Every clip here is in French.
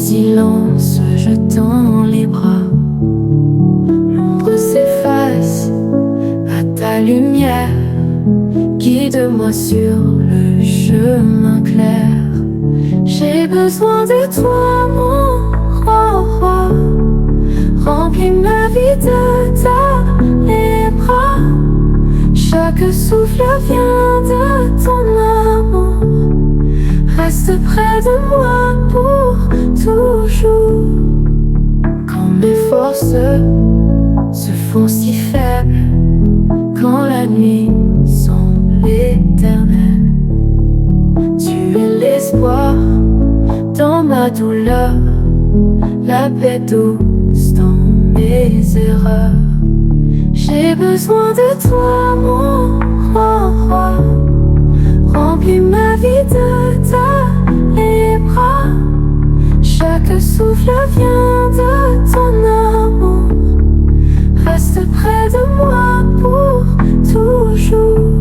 silence, je tends les bras. L'ombre s'efface à ta lumière. Guide-moi sur le chemin clair. J'ai besoin de toi, mon roi. Remplis ma vie de tes bras. Chaque souffle vient de ton amour. Reste près de moi pour toujours. Quand mes forces se font si faibles, quand la nuit semble éternelle, tu es l'espoir dans ma douleur, la paix douce dans mes erreurs. J'ai besoin de toi, mon roi. Remplis ma vie de tes bras. Chaque souffle vient de ton amour. Reste près de moi pour toujours.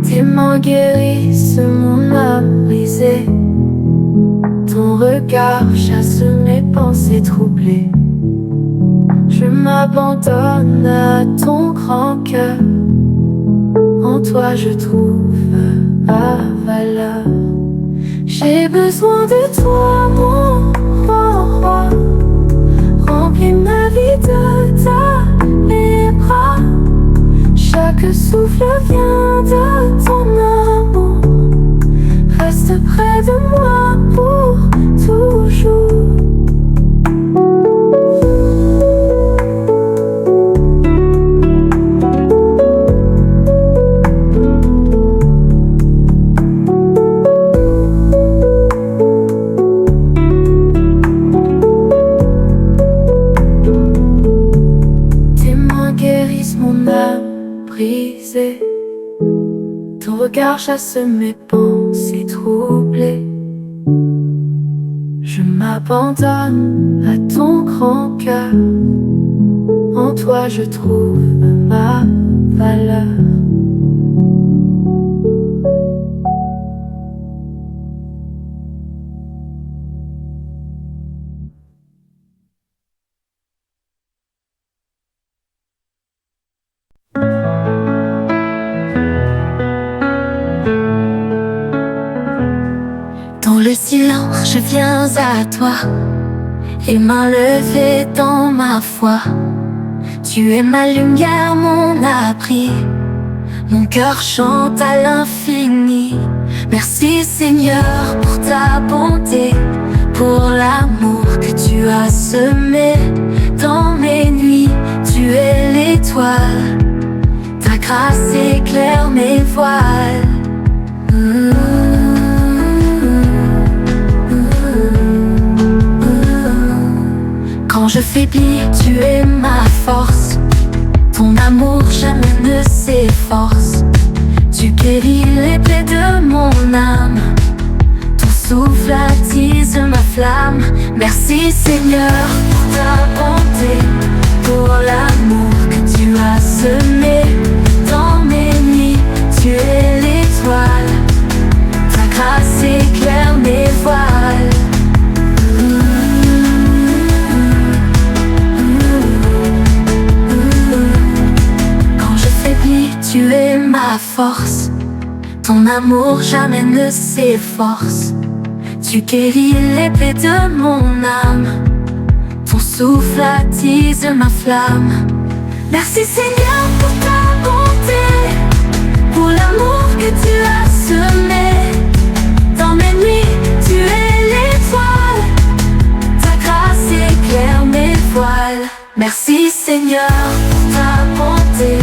Tes mains guérissent mon âme brisée. Ton regard chasse mes pensées troublées. Je m'abandonne à ton grand cœur. En toi je trouve ma valeur. J'ai besoin de toi, mon roi. Remplis ma vie de tes bras. Chaque souffle vient de ton amour. Reste près de moi pour toujours. Tes mains guérissent mon âme brisée. Ton regard chasse mes pensées troublées. Je m'abandonne à ton grand cœur. En toi je trouve ma valeur. Dans le silence, je viens à toi, les mains levées dans ma foi. Tu es ma lumière, mon abri. Mon cœur chante à l'infini. Merci Seigneur pour ta bonté, pour l'amour que tu as semé dans mes nuits. Tu es l'étoile, ta grâce éclaire mes voiles. Quand je faiblis, tu es ma force. Ton amour jamais ne s'efforce. Tu guéris les plaies de mon âme. Ton souffle attise ma flamme. Merci Seigneur pour ta bonté, pour l'amour que tu as semé dans mes nuits. Tu es l'étoile, ta grâce éclaire mes voiles. Tu es ma force, ton amour jamais ne s'efforce. Tu guéris les plaies de mon âme, ton souffle attise ma flamme. Merci Seigneur pour ta bonté, pour l'amour que tu as semé dans mes nuits. Tu es l'étoile, ta grâce éclaire mes voiles. Merci Seigneur pour ta bonté,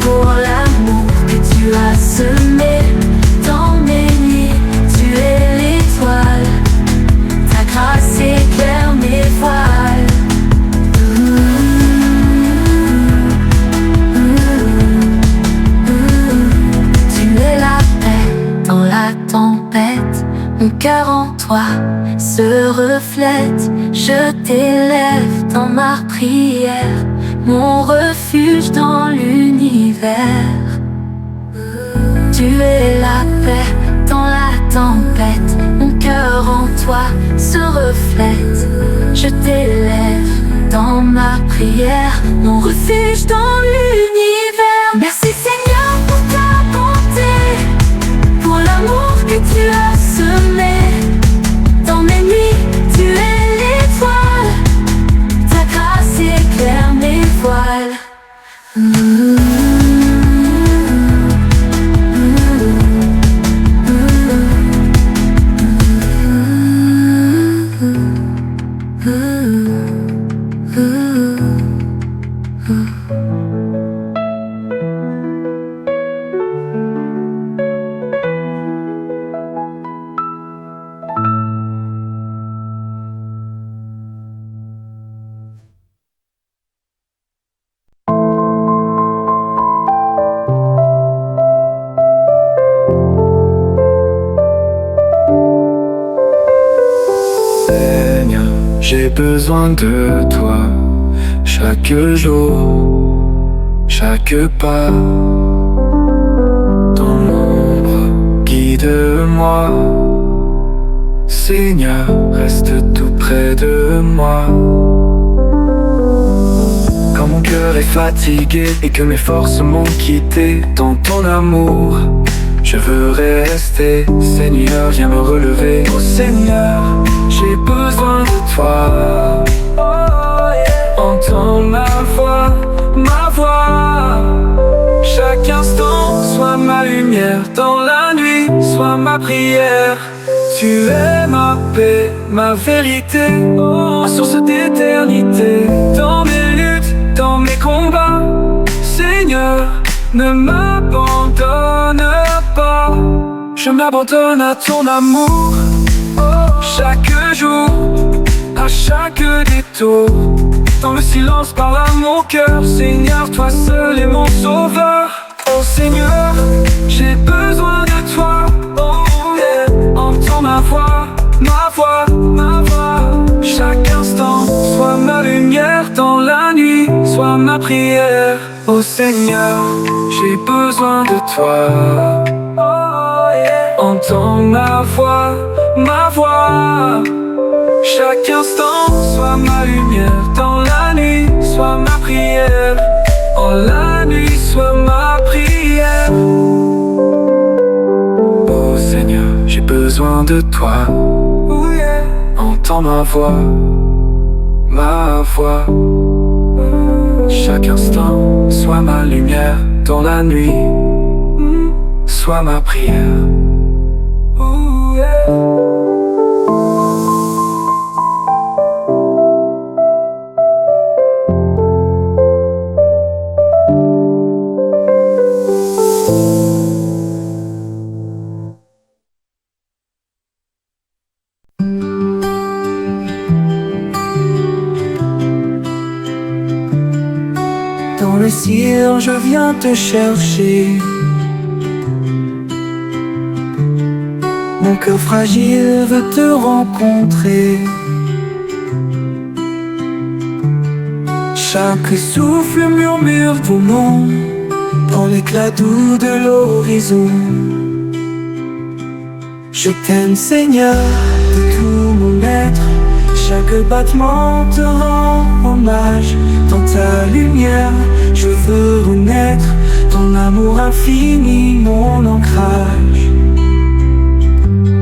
pour l'amour que tu as semé dans mes nuits. Tu es l'étoile, ta grâce éclaire mes voiles. Tu es la paix dans la tempête. Mon cœur en toi se reflète. Je t'élève dans ma prière. mon refuge dans l'univers. Tu es la paix dans la tempête, mon cœur en toi se reflète. Je t'élève dans ma prière, mon refuge dans l'univers. Merci Seigneur pour ta bonté, pour l'amour que tu as semé. Dans mes nuits, tu es l'étoile, ta grâce éclaire mes voiles. Seigneur, j'ai besoin de toi chaque jour, chaque pas. Dans l'ombre, guide-moi. Seigneur, reste tout près de moi. Quand mon cœur est fatigué et que mes forces m'ont quitté, dans ton amour, je veux rester. Seigneur, viens me relever. Oh Seigneur, j'ai besoin de toi. Entends ma voix, ma voix. Chaque instant, sois ma lumière dans la nuit, sois ma prière. Tu es ma paix, ma vérité, ma source d'éternité. Dans mes luttes, dans mes combats, Seigneur, ne m'abandonne pas. Je m'abandonne à ton amour, chaque jour, à chaque détour. Dans le silence parle à mon cœur. Seigneur, toi seul est mon sauveur. Oh Seigneur, j'ai besoin de toi. Oh yeah. Entends ma voix, ma voix, ma voix. Chaque instant, sois ma lumière dans la nuit, sois ma prière. Oh Seigneur, j'ai besoin de toi. Oh yeah. Entends ma voix, ma voix. Chaque instant, sois ma lumière dans la nuit, sois ma prière. En la nuit, sois ma prière. Oh Seigneur, j'ai besoin de toi. Oh yeah. Entends ma voix, ma voix. Chaque instant, sois ma lumière dans la nuit, sois ma prière. Oh yeah. Dans le ciel, je viens te chercher. Mon cœur fragile veut te rencontrer. Chaque souffle murmure ton nom dans l'éclat doux de l'horizon. Je t'aime Seigneur de tout mon être. Chaque battement te rend hommage. Dans ta lumière, je veux renaître. Ton amour infini, mon ancrage.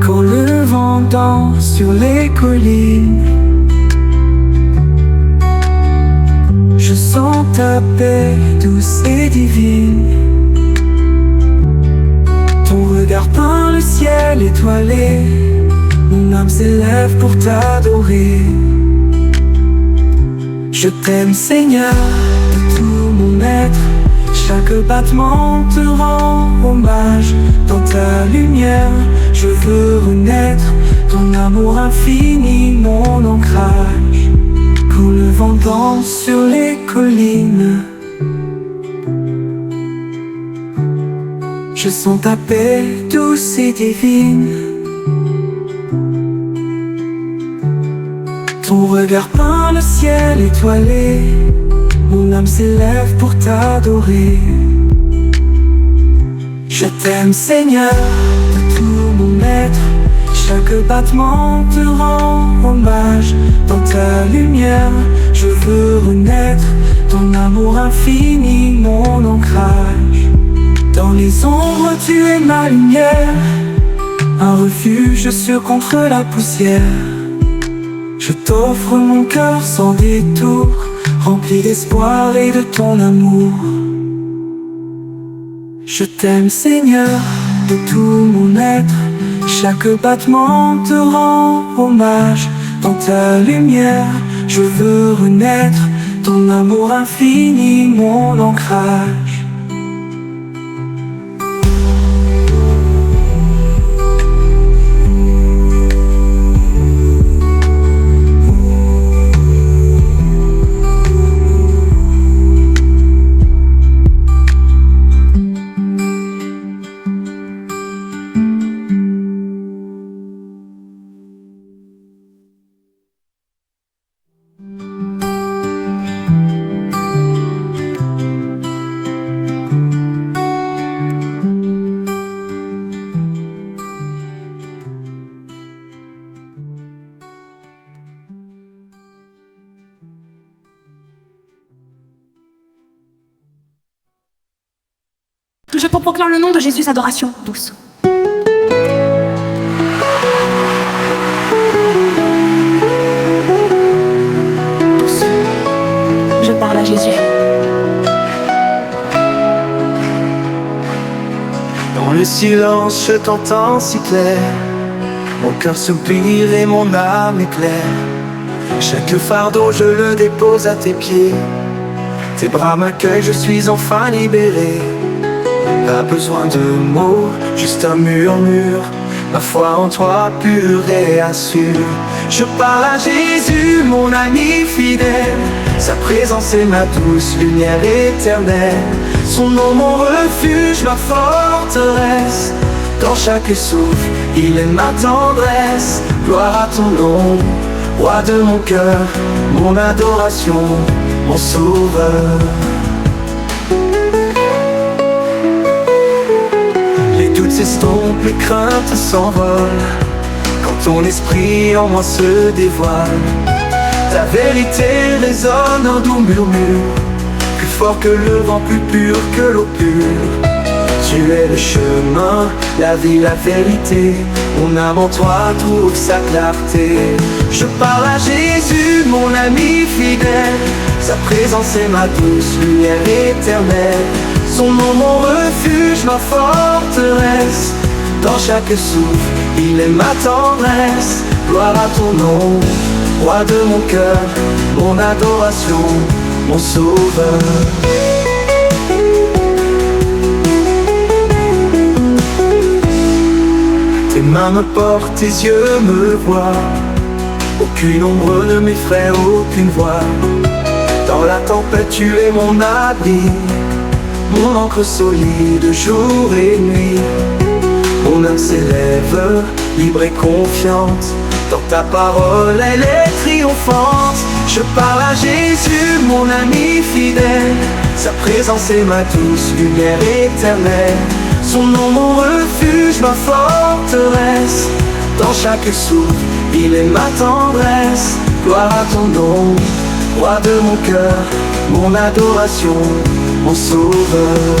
Quand le vent danse sur les collines, je sens ta paix douce et divine. Ton regard peint le ciel étoilé. Mon âme s'élève pour t'adorer. Je t'aime Seigneur de tout mon être. Chaque battement te rend hommage. Dans ta lumière, je veux renaître. Ton amour infini, mon ancrage. Quand le vent danse sur les collines, je sens ta paix douce et divine. Ton regard peint le ciel étoilé. Mon âme s'élève pour t'adorer. Je t'aime Seigneur de tout mon être, chaque battement te rend hommage. Dans ta lumière, je veux renaître, ton amour infini, mon ancrage. Dans les ombres, tu es ma lumière, un refuge sûr contre la poussière. Je t'offre mon cœur sans détour, rempli d'espoir et de ton amour. Je t'aime Seigneur de tout mon être, chaque battement te rend hommage. Dans ta lumière, je veux renaître, ton amour infini, mon ancrage. Je proclame le nom de Jésus, adoration douce. Douce. Je parle à Jésus. Dans le silence, je t'entends si clair, mon cœur soupire et mon âme éclaire. Chaque fardeau, je le dépose à tes pieds. Tes bras m'accueillent, je suis enfin libéré. Pas besoin de mots, juste un murmure. Ma foi en toi pure et assure. Je parle à Jésus, mon ami fidèle. Sa présence est ma douce lumière éternelle. Son nom mon refuge, ma forteresse. Dans chaque souffle, il est ma tendresse. Gloire à ton nom, roi de mon cœur, mon adoration, mon sauveur. Les doutes s'estompent, les craintes s'envolent quand ton esprit en moi se dévoile. Ta vérité résonne en doux murmure, plus fort que le vent, plus pur que l'eau pure. Tu es le chemin, la vie, la vérité. Mon âme en toi trouve sa clarté. Je parle à Jésus, mon ami fidèle. Sa présence est ma douce lumière éternelle. Son nom mon refuge, ma forteresse. Dans chaque souffle, il est ma tendresse. Gloire à ton nom, roi de mon cœur, mon adoration, mon sauveur. Tes mains me portent, tes yeux me voient. Aucune ombre ne m'effraie, aucune voix. Dans la tempête, tu es mon abri, mon ancre solide jour et nuit. Mon âme s'élève, libre et confiante. Dans ta parole, elle est triomphante. Je parle à Jésus, mon ami fidèle. Sa présence est ma douce lumière éternelle. Son nom mon refuge, ma forteresse. Dans chaque souffle, il est ma tendresse. Gloire à ton nom, roi de mon cœur, mon adoration, mon sauveur.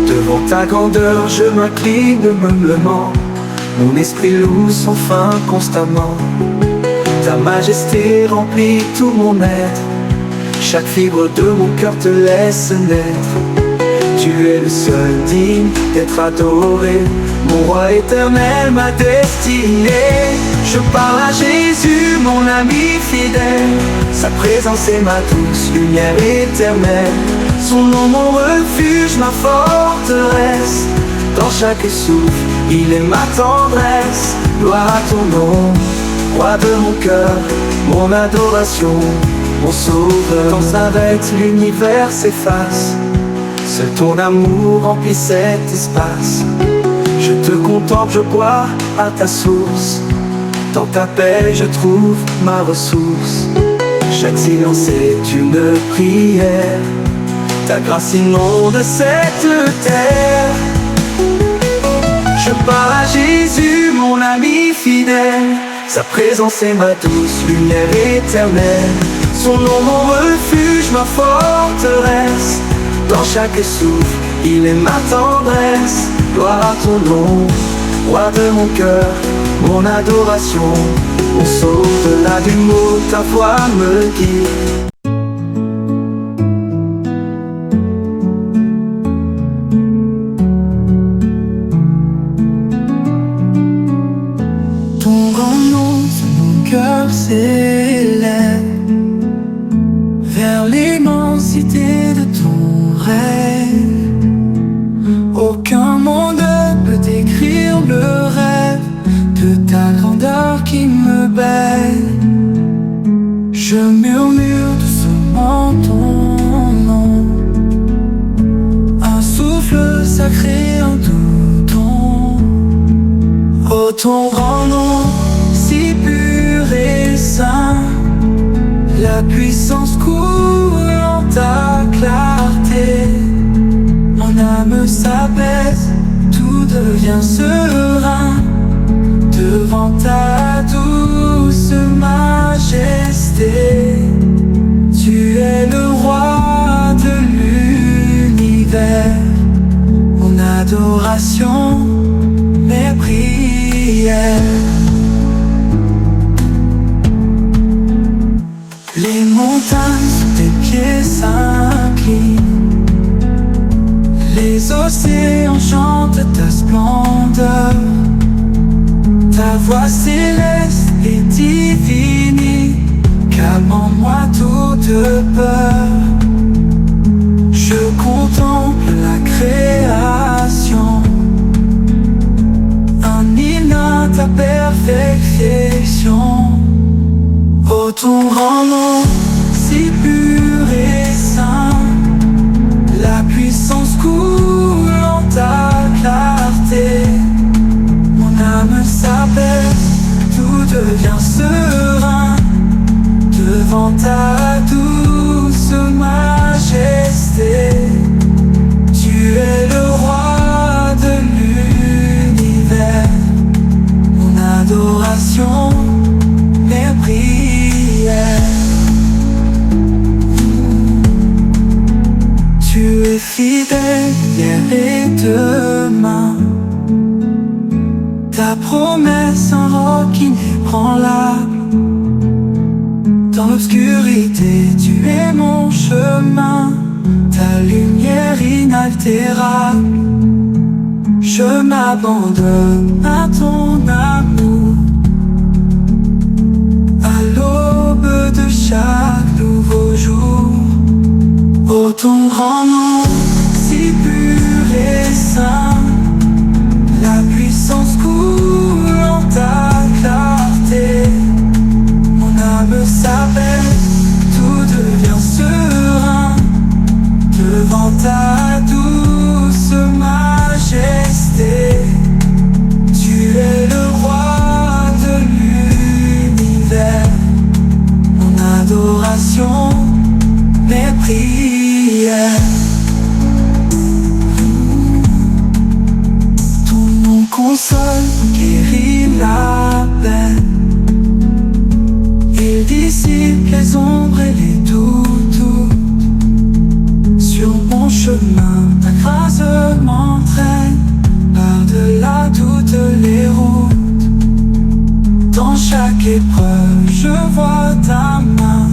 Devant ta grandeur, je m'incline humblement. Mon esprit loue sans fin constamment. Ta majesté remplit tout mon être. Chaque fibre de mon cœur te laisse naître. Tu es le seul digne d'être adoré, mon roi éternel, ma destinée. Je parle à Jésus, mon ami fidèle. Sa présence est ma douce lumière éternelle. Son nom mon refuge, ma forteresse. Dans chaque souffle, il est ma tendresse. Gloire à ton nom, roi de mon cœur, mon adoration, mon sauveur. Quand s'arrête, l'univers s'efface. Seul ton amour remplit cet espace. Je te contemple, je bois à ta source. Dans ta paix je trouve ma ressource. Chaque silence est une prière. Ta grâce inonde cette terre. Je parle à Jésus, mon ami fidèle. Sa présence est ma douce lumière éternelle. Son nom mon refuge, ma forteresse. Dans chaque souffle, il est ma tendresse. Gloire à ton nom, roi de mon cœur, mon adoration. Mon sauve-la du mot, ta voix me guide. Ton grand nom, mon cœur s'élève vers l'immensité de ton rêve. Aucun mot ne peut décrire le rêve de ta grandeur qui me baigne. Je murmure doucement ton nom, un souffle sacré, un doux ton. Oh, ton grand nom, si pur et saint, la puissance coule en ta clarté. Mon âme s'apaise, tout devient serein devant ta douce majesté. Tu es le roi de l'univers, mon adoration, mes prières. Les montagnes sous tes pieds s'inclinent, les océans chantent ta splendeur. Ta voix céleste et divine calme en moi toute peur. Je contemple la création, un hymne à ta perfection. Oh, ton grand nom, si pur et saint, la puissance coule en ta clarté. Mon âme s'apaise, tout devient serein devant ta douce majesté. Tu es le roi de l'univers, mon adoration, mes prières. Tu es fidèle hier et demain, ta promesse un roc inébranlable. Dans l'obscurité, tu es mon chemin, ta lumière inaltérable. Je m'abandonne à ton amour, à l'aube de chaque nouveau jour. Oh, ton grand nom, si pur et saint, la puissance coule en ta clarté. Mon âme s'apaise, tout devient serein devant ta douce majesté. Tu es le roi de l'univers, mon adoration, mes prières. Ton nom console, guérit la peine. Il dissipe les ombres et les doutes. Sur mon chemin, ta grâce m'entraîne par-delà toutes les routes. Dans chaque épreuve, je vois ta main,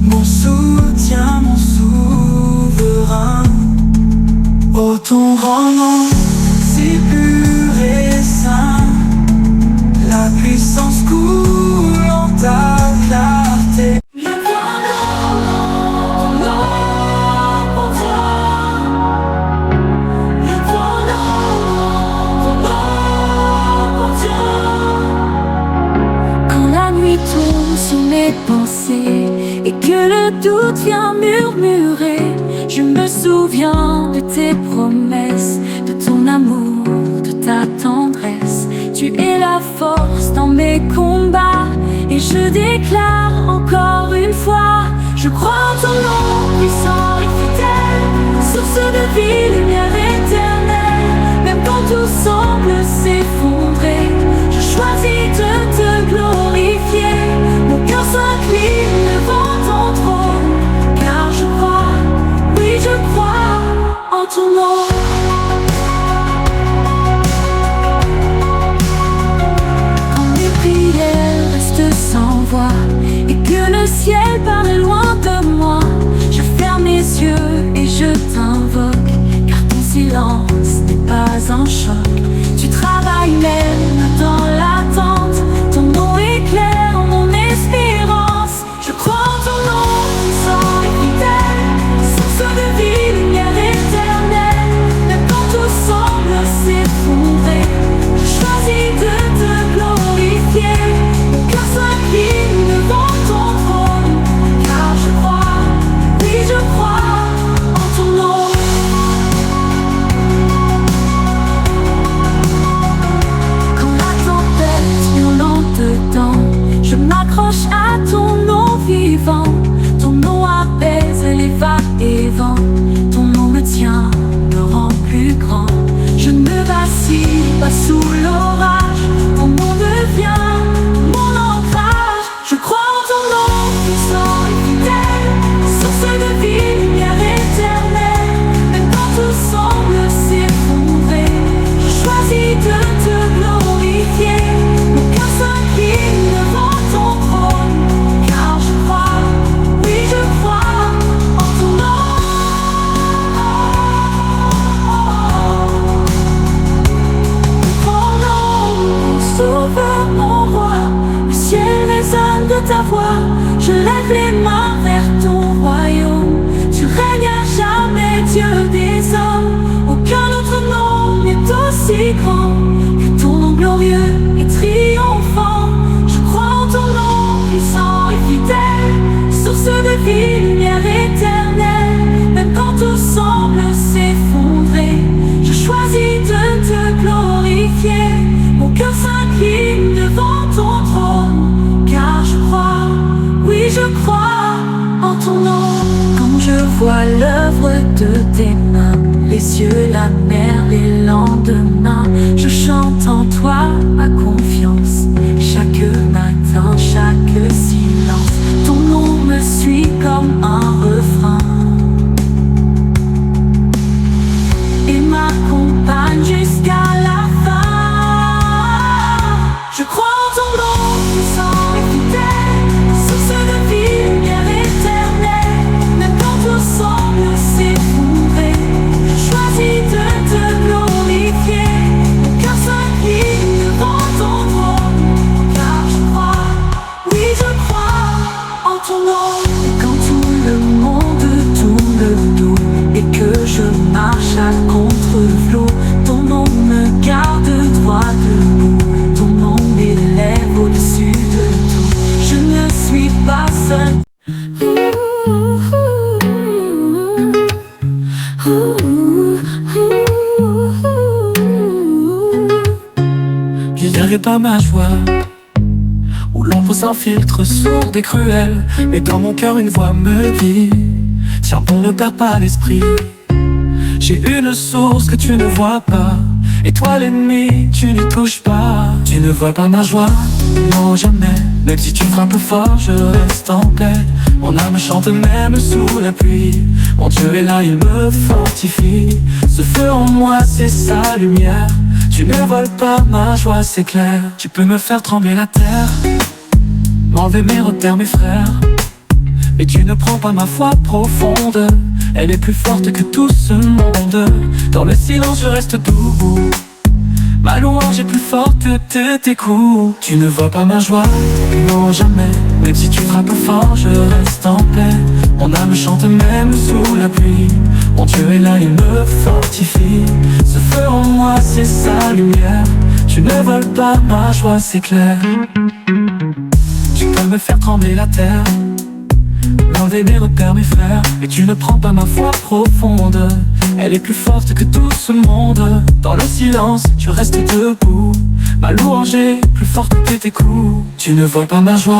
mon soutien, mon souverain. Oh, ton grand nom, si pur et saint, la puissance coule en ta clarté. Je vois ton nom pour toi. Je vois ton nom pour toi. Quand la nuit tombe sur mes pensées et que le doute vient murmurer, je me souviens de tes promesses, de ton amour, de ta tendresse. Tu es la force dans mes combats. Et je déclare encore une fois, je crois en ton nom puissant et fidèle, source de vie, lumière éternelle. Même quand tout semble s'effondrer, je choisis de te glorifier. Mon cœur s'incline devant ton trône, car je crois, oui je crois en ton nom. Sans voix et que le ciel parle loin de moi, je ferme mes yeux et je t'invoque, car ton silence n'est pas un choc. Tu travailles même dans l'attente, ton nom éclaire mon espérance. Je crois en ton nom puissant et fidèle, source de vie, lumière éternelle. Même quand tout semble s'effondrer, je choisis de te glorifier. S'incline devant ton trône, car je crois, oui je crois en ton nom. Quand la tempête hurlante dedans, je m'accroche à ton nom vivant. Ton nom apaise les vagues et vents, ton nom me tient, me rend plus grand. Je ne vacille pas sous l'orage, ton nom devient je crois en ton nom puissant et fidèle, source de vie, lumière éternelle. Même quand tout semble s'effondrer, je choisis de te glorifier. Mon cœur s'incline devant ton trône, car je crois, oui je crois en ton nom. Ton nom, mon sauveur, mon roi, le ciel résonne de ta voix. Je lève les mains vers ton royaume. Tu règnes à jamais, Dieu des hommes. Aucun autre nom n'est aussi grand que ton nom glorieux et triomphant. Je crois en ton nom puissant et fidèle, source de vie, lumière éternelle. Même quand tout semble s'effondrer, je choisis de te glorifier. Mon cœur s'incline devant ton trône, car je crois, oui je crois en ton nom. Quand je vois l'œuvre de tes mains, les cieux, la mer, les lendemains, je chante en toi ma confiance. Chaque matin, chaque silence, ton nom me suit comme un refrain et m'accompagne jusqu'à la fin. Je crois en ton nom puissant et fidèle, source de vie, lumière éternelle. Même quand tout semble s'effondrer, je choisis de te glorifier. Mon cœur s'incline devant ton trône, car je crois, oui je crois en ton nom. Et quand tout le monde tourne le dos et que je marche à contre-flot, ton nom me garde droit debout. Ton nom m'élève au-dessus de tout. Je ne suis pas seul. Je dirai pas ma joie, où l'ombre s'infiltre sourde et cruelle, mais dans mon cœur une voix me dit: tiens bon, ne perds pas l'esprit. J'ai une source que tu ne vois pas, et toi l'ennemi, tu n'y touches pas. Tu ne vois pas ma joie, non jamais. Même si tu frappes fort, je reste en paix. Mon âme chante même sous la pluie. Mon Dieu est là, il me fortifie. Ce feu en moi, c'est sa lumière. Tu ne voles pas ma joie, c'est clair. Tu peux me faire trembler la terre, m'enlever mes repères, mes frères, mais tu ne prends pas ma foi profonde. Elle est plus forte que tout ce monde. Dans le silence je reste debout. Ma louange est plus forte que tes coups. Tu ne vois pas ma joie, non jamais. Même si tu frappes fort, je reste en paix. Mon âme chante même sous la pluie. Mon Dieu est là, il me fortifie. Ce feu en moi, c'est sa lumière. Tu ne voles pas ma joie, c'est clair. Tu peux me faire trembler la terre, m'enlever mes repères, mes frères, mais tu ne prends pas ma foi profonde. Elle est plus forte que tout ce monde. Dans le silence, tu restes debout. ma louange est plus forte que tes coups. Tu ne voles pas ma joie,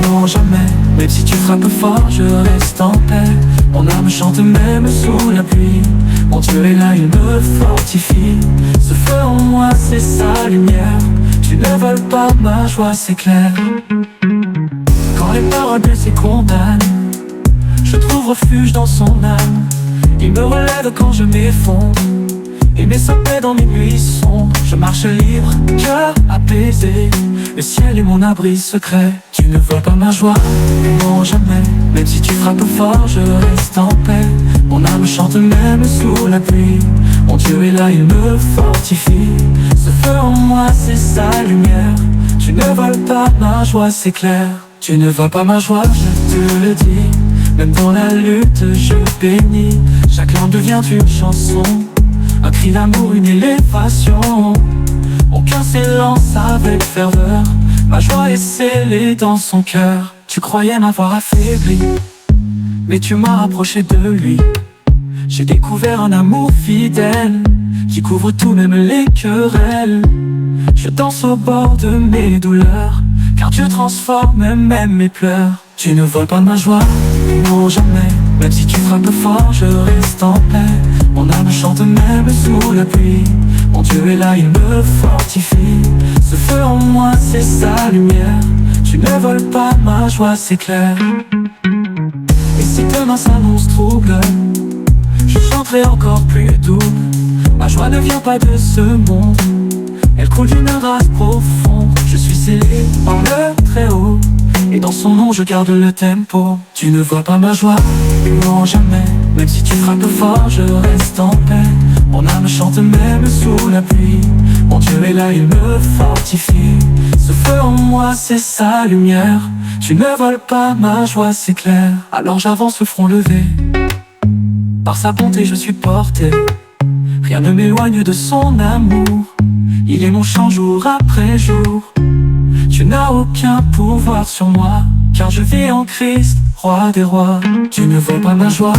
non jamais. Même si tu frappes fort, je reste en paix. Mon âme chante même sous la pluie. Mon Dieu est là, il me fortifie. Ce feu en moi, c'est sa lumière. Tu ne voles pas ma joie, c'est clair. Quand les paroles blessées condamnent, je trouve refuge dans son âme. Il me relève quand je m'effondre. Il met sa paix dans mes nuits sombres. Je marche libre, cœur apaisé. Le ciel est mon abri secret. Tu ne voles pas ma joie, non jamais. Même si tu frappes fort, je reste en paix. Mon âme chante même sous la pluie. Mon Dieu est là, il me fortifie. Ce feu en moi, c'est sa lumière. Tu ne voles pas ma joie, c'est clair. Tu ne voles pas ma joie, je te le dis. Même dans la lutte, je bénis. Chaque langue devient une chanson. Un cri d'amour, une élévation. Mon cœur s'élance avec ferveur. Ma joie est scellée dans son cœur. Tu croyais m'avoir affaibli, mais tu m'as rapproché de lui. J'ai découvert un amour fidèle qui couvre tout, même les querelles. Je danse au bord de mes douleurs, car Dieu transforme même mes pleurs. Tu ne voles pas ma joie, non jamais. Même si tu frappes fort, je reste en paix. Mon âme chante même sous la pluie. Mon Dieu est là, il me fortifie. Ce feu en moi, c'est sa lumière. Tu ne voles pas ma joie, c'est clair. Et si demain s'annonce trouble, je chanterai encore plus doux. Ma joie ne vient pas de ce monde, elle coule d'une race profonde. Je suis scellé par le Très-Haut, et dans son nom je garde le tempo. Tu ne vois pas ma joie, non jamais. Même si tu frappes fort, je reste en paix. Mon âme chante même sous la pluie. Mon Dieu est là, il me fortifie. Ce feu en moi, c'est sa lumière. Tu ne voles pas ma joie, c'est clair. Alors j'avance le front levé. Par sa bonté je suis porté. Rien ne m'éloigne de son amour. Il est mon chant jour après jour. Tu n'as aucun pouvoir sur moi, car je vis en Christ, roi des rois. Tu ne voles pas ma joie,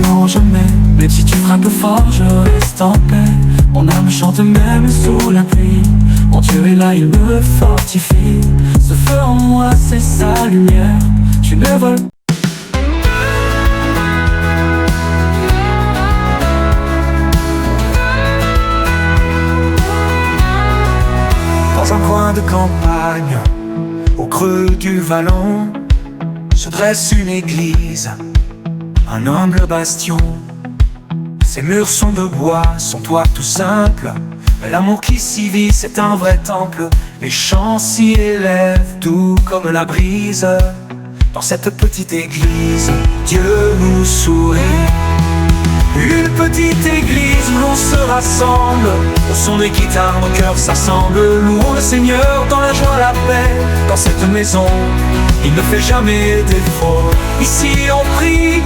non jamais. Même si tu frappes fort, je reste en paix. Mon âme chante même sous la pluie. Mon Dieu est là, il me fortifie. Ce feu en moi, c'est sa lumière. Tu ne voles pas. Dans un coin de campagne, au creux du vallon, se dresse une église, un humble bastion. Ses murs sont de bois, son toit tout simple, mais l'amour qui s'y vit, c'est un vrai temple. Les chants s'y élèvent, tout comme la brise. Dans cette petite église, Dieu nous sourit. Une petite église où l'on se rassemble. Au son des guitares, nos cœurs s'assemblent. Louons le Seigneur dans la joie, la paix. Dans cette maison, il ne fait jamais défaut. Ici on prie,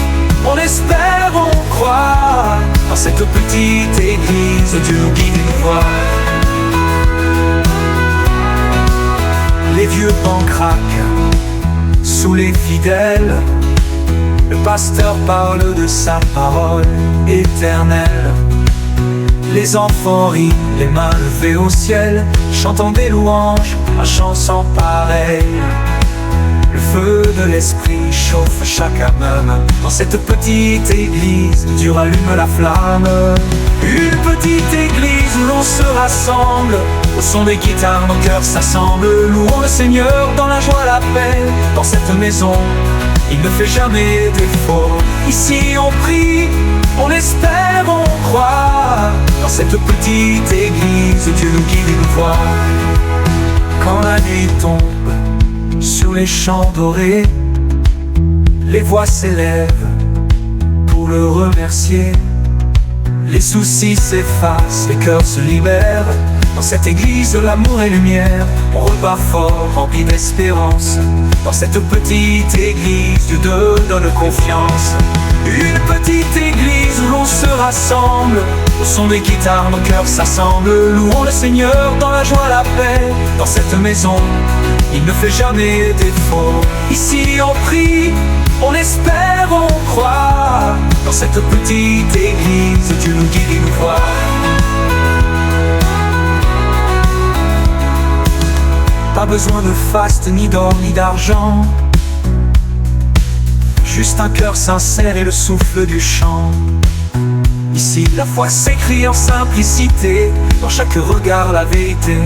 on espère, on croit. Dans cette petite église, Dieu nous guide et nous voit. Les vieux bancs craquent sous les fidèles. Le pasteur parle de sa parole éternelle. Les enfants rient, les mains levées au ciel, chantant des louanges, un chant sans pareil. Le feu de l'esprit chauffe chaque âme. Dans cette petite église, Dieu rallume la flamme. Une petite église où l'on se rassemble. Au son des guitares, nos cœurs s'assemblent. Louons le Seigneur dans la joie, la paix. Dans cette maison, il ne fait jamais défaut. Ici on prie, on espère, on croit. Dans cette petite église, Dieu nous guide et nous voit. Quand la nuit tombe sur les champs dorés, les voix s'élèvent pour le remercier. Les soucis s'effacent, les cœurs se libèrent. Dans cette église de l'amour et lumière, on repart fort, rempli d'espérance. Dans cette petite église, Dieu donne confiance. Une petite église où l'on se rassemble. Au son des guitares, nos cœurs s'assemblent. Louons le Seigneur dans la joie, la paix. Dans cette maison, il ne fait jamais défaut. Ici on prie, on espère, on croit. Dans cette petite église, Dieu nous guide et nous voit. Pas besoin de faste, ni d'or, ni d'argent. Juste un cœur sincère et le souffle du chant. Ici, la foi s'écrit en simplicité. Dans chaque regard, la vérité.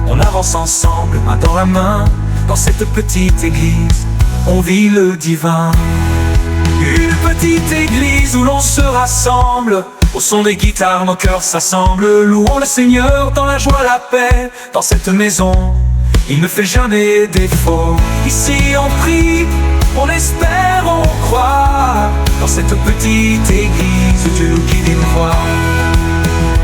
On avance ensemble, main dans la main. Dans cette petite église, on vit le divin. Une petite église où l'on se rassemble. Au son des guitares, nos cœurs s'assemblent. Louons le Seigneur dans la joie, la paix. Dans cette maison, il ne fait jamais défaut. Ici on prie, on espère, on croit. Dans cette petite église, Dieu nous guide et nous voit.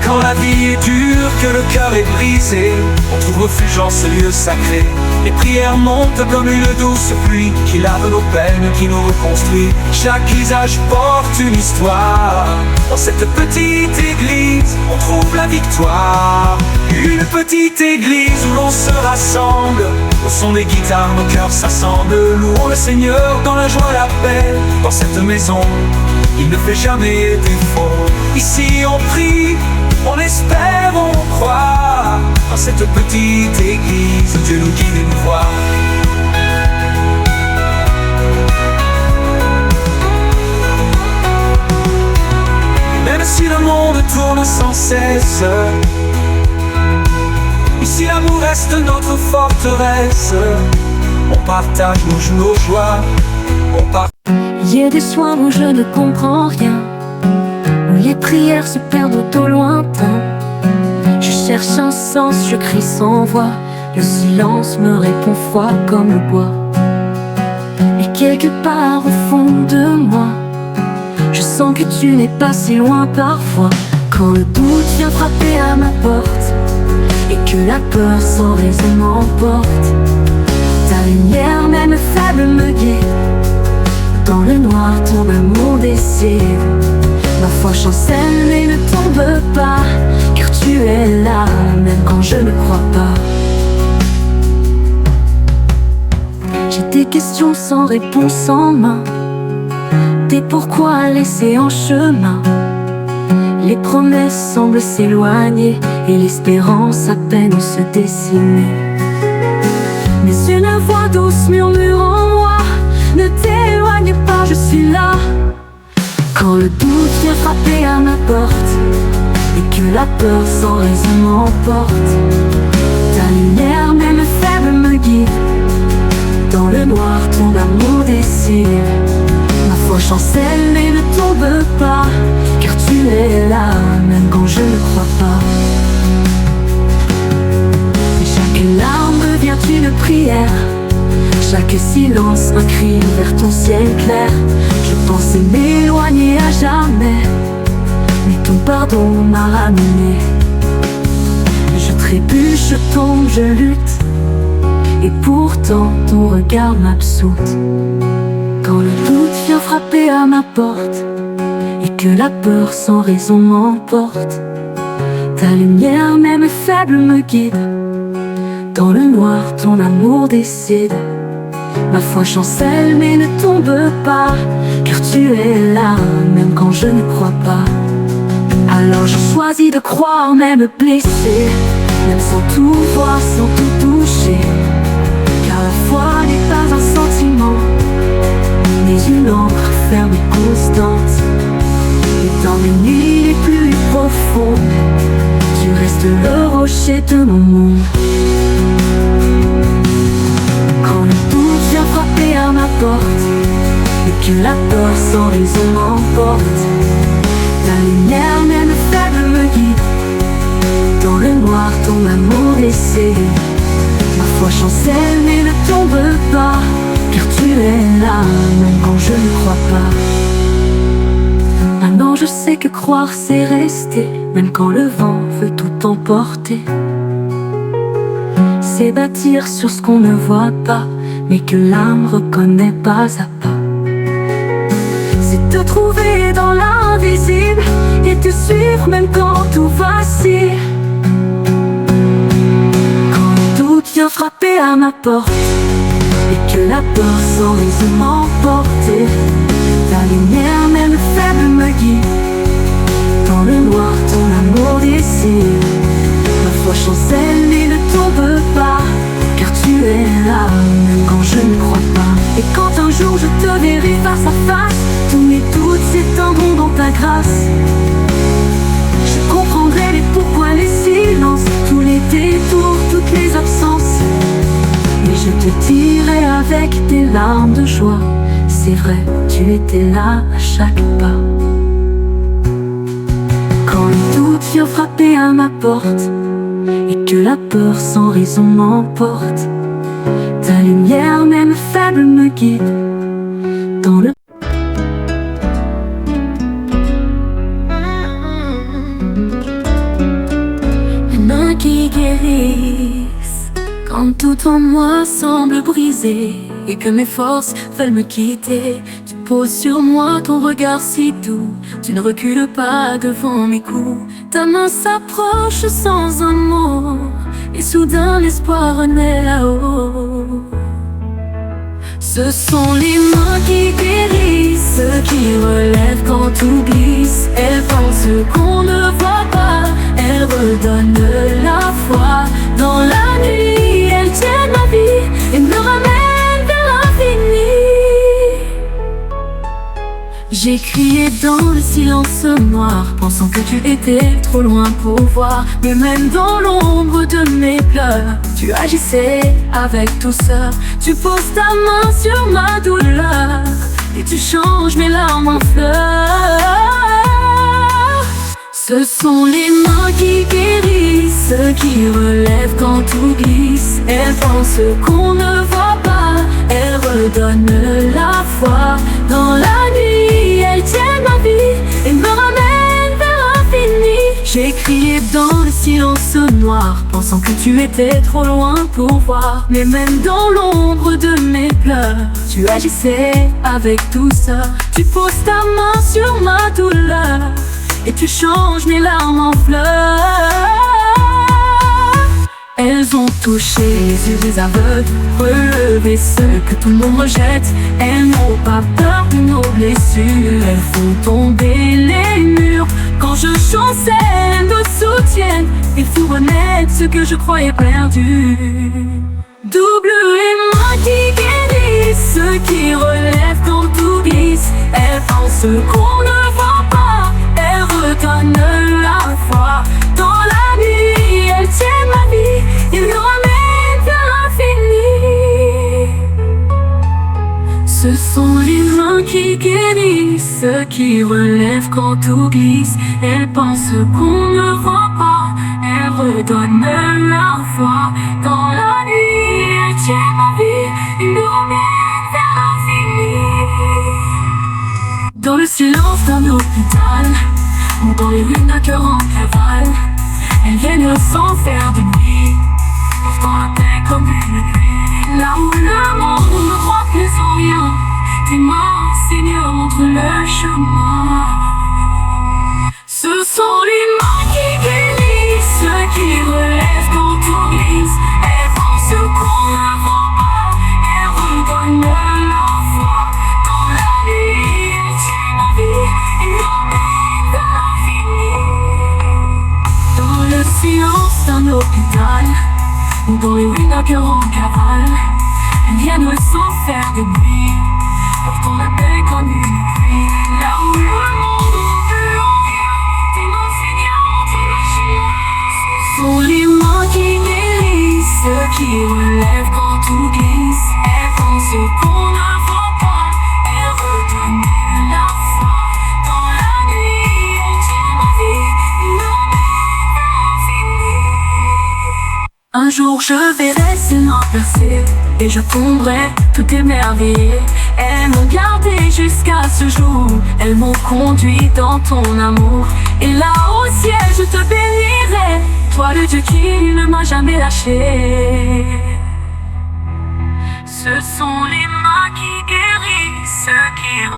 Quand la vie est dure, que le cœur est brisé, on trouve refuge en ce lieu sacré. Les prières montent comme une douce pluie qui lave nos peines, qui nous reconstruit. Chaque visage porte une histoire. Dans cette petite église, on trouve la victoire. Une petite église où l'on se rassemble. Au son des guitares, nos cœurs s'assemblent. Louons le Seigneur dans la joie, la paix. Dans cette maison, il ne fait jamais défaut. Ici on prie, on espère, on croit. Dans cette petite église, Dieu nous guide et nous voit. Même si le monde tourne sans cesse, ici l'amour reste notre forteresse. On partage nos joies, Il y a des soirs où je ne comprends rien, où les prières se perdent au lointain. Je cherche un sens, je crie sans voix. Le silence me répond froid comme le bois. Et quelque part au fond de moi, je sens que tu n'es pas si loin parfois. Quand le doute vient frapper à ma porte et que la peur sans raison m'emporte, ta lumière même faible me guide. Dans le noir, ton amour décide. Ma foi chancelle mais ne tombe pas, car tu es là, même quand je ne crois pas. J'ai des questions sans réponse en main, des pourquoi laissés en chemin. Les promesses semblent s'éloigner et l'espérance à peine se dessiner. Mais une voix douce murmure en moi: ne t'éloigne pas, je suis là. Quand le doute vient frapper à ma porte et que la peur sans raison m'emporte, ta lumière même faible me guide. Dans le noir, ton amour décide. Ma foi chancelle mais ne tombe pas, car tu es là, même quand je ne crois pas. Et chaque larme devient une prière, chaque silence un cri vers ton ciel clair. Je pensais m'éloigner à jamais, mais ton pardon m'a ramené. Je trébuche, je tombe, je lutte, et pourtant ton regard m'absoute. Quand le doute vient frapper à ma porte et que la peur sans raison m'emporte, ta lumière même faible me guide. Dans le noir, ton amour décide. Ma foi chancelle mais ne tombe pas, car tu es là, même quand je ne crois pas. Alors je choisis de croire, même blessé, même sans tout voir, sans tout toucher. Car la foi n'est pas un sentiment, mais une encre ferme et constante. Et dans mes nuits les plus profondes, tu restes le rocher de mon monde. Quand le doute vient frapper à ma porte et que la peur sans raison m'emporte, ta lumière même faible me guide. Dans le noir, ton amour décide. Ma foi chancelle mais ne tombe pas, car tu es là, même quand je ne crois pas. Maintenant je sais que croire c'est rester, même quand le vent veut tout emporter. C'est bâtir sur ce qu'on ne voit pas, mais que l'âme reconnaît pas à pas. C'est te trouver dans l'invisible et te suivre même quand tout vacille. Quand le doute vient frapper à ma porte et que la peur sans raison m'emporte, ta lumière même faible me guide. Dans le noir, ton amour décide. Ma foi chancelle mais ne tombe pas, car tu tu es là, même quand je ne crois pas. Et quand un jour je te verrai face à face, tous mes doutes s'éteindront dans ta grâce. Je comprendrai les pourquoi, les silences, tous les détours, toutes les absences. Et je te dirai avec des larmes de joie, c'est vrai, tu étais là à chaque pas. Quand le doute vient frapper à ma porte et que la peur sans raison m'emporte, ta lumière même faible me guide dans le mains qui guérissent. Quand tout en moi semble brisé et que mes forces veulent me quitter, tu poses sur moi ton regard si doux. Tu ne recules pas devant mes coups. Ta main s'approche sans un mot, et soudain l'espoir renaît là-haut. Ce sont les mains qui guérissent, qui relèvent quand tout glisse. Elles pensent ce qu'on ne voit pas, elles redonnent la foi. Dans la nuit, elles tiennent ma vie et me ramènent vers l'infini. J'ai crié dans le silence noir, pensant que tu étais trop loin pour voir. Mais même dans l'ombre de mes pleurs, tu agissais avec douceur. Tu poses ta main sur ma douleur et tu changes mes larmes en fleurs. Ce sont les mains qui guérissent, qui relèvent quand tout glisse. Elles pensent ce qu'on ne voit pas, elles redonnent la foi. Dans la nuit, elles tiennent ma vie et me ramènent vers l'infini. J'ai crié dans le silence noir, pensant que tu étais trop loin pour voir. Mais même dans l'ombre de mes pleurs, tu agissais avec douceur. Tu poses ta main sur ma douleur et tu changes mes larmes en fleurs. Elles ont touché les yeux des aveugles, relevé ceux que tout le monde rejette. Elles n'ont pas peur de nos blessures, elles font tomber les murs. Quand je chancelle, elles nous soutiennent. Il faut renaître ce que je croyais perdu. Double les mains qui guérissent, qui relèvent quand tout glisse. Elles pensent ce qu'on ne voit pas, elles redonnent la foi. Dans la nuit, elles tiennent ma vie, ils me ramènent vers l'infini. Ce sont les mains qui guérissent, qui relèvent quand tout glisse. Elles pensent qu'on ne voit pas, elles redonnent la foi. Dans la nuit, elles tiennent ma vie, ils me ramènent vers l'infini. Dans le silence d'un hôpital, ou dans les rues d'un cœur en cavale, elles viennent sans faire de nuit, portant la paix comme une nuit. Là où le monde ne croit plus en rien, tes mains, Seigneur, montrent le chemin. Ce sont les mains qui guérissent, qui relèvent quand tout glisse. Elles font ce qu'on ne voit pas, elles redonnent la foi. Dans la nuit, elles tiennent ma vie et me ramènent vers l'infini. Dans le silence d'un hôpital, ou dans les rues d'un cœur en cavale, elles viennent sans faire de bruit, portant la paix comme une nuit. Là où le monde ne veut en rien, tes mains, Seigneur, montrent le chemin. Ce sont les mains qui guérissent, qui relèvent quand tout glisse. Elles font ce qu'on ne voit pas, elles redonnent la foi. Dans la nuit, elles tiennent ma vie, ils me ramènent vers l'infini. Un jour je verrai ses mains percées et je tomberai tout émerveillé. Elles m'ont gardé jusqu'à ce jour, elles m'ont conduit dans ton amour. Et là au ciel je te bénirai, toi le Dieu qui ne m'a jamais lâché. Ce sont les mains qui guérissent, qui...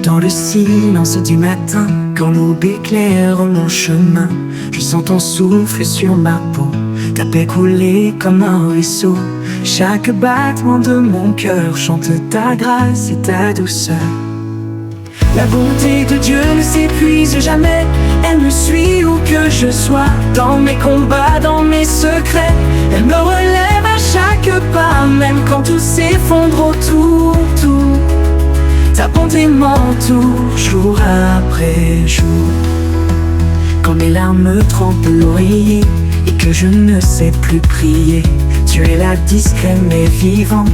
Dans le silence du matin, quand l'aube éclaire mon chemin, je sens ton souffle sur ma peau, ta paix couler comme un ruisseau. Chaque battement de mon cœur chante ta grâce et ta douceur. La bonté de Dieu ne s'épuise jamais. Elle me suit où que je sois, dans mes combats, dans mes secrets. Elle me relève à chaque pas, même quand tout s'effondre autour. Ta bonté m'entoure jour après jour. Quand mes larmes me trempent l'oreiller et que je ne sais plus prier, tu es là discret mais vivant,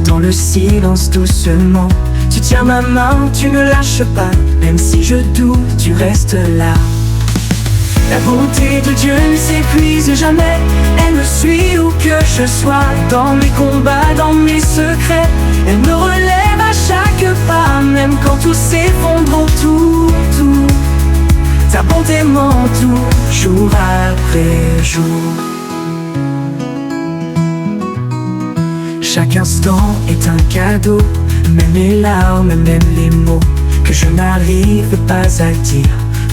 dans le silence doucement. Tu tiens ma main, tu ne lâches pas, même si je doute, tu restes là. La bonté de Dieu ne s'épuise jamais. Elle me suit où que je sois, dans mes combats, dans mes secrets. Elle me relève à chaque pas, même quand tout s'effondre autour. Ta bonté m'entoure jour après jour. Chaque instant est un cadeau, même les larmes, même les mots que je n'arrive pas à dire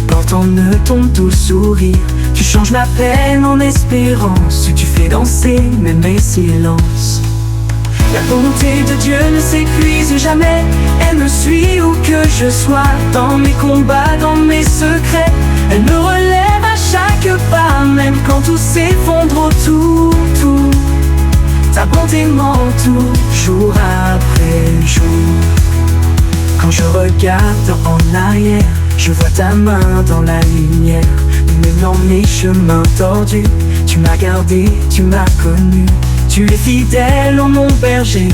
portent en eux ton doux sourire. Tu changes ma peine en espérance, tu fais danser même mes silences. La bonté de Dieu ne s'épuise jamais. Elle me suit où que je sois, dans mes combats, dans mes secrets. Elle me relève à chaque pas, même quand tout s'effondre autour. Ta bonté m'entoure jour après jour. Quand je regarde en arrière, je vois ta main dans la lumière. Même dans mes chemins tordus, tu m'as gardé, tu m'as connu. Tu es fidèle, oh mon berger,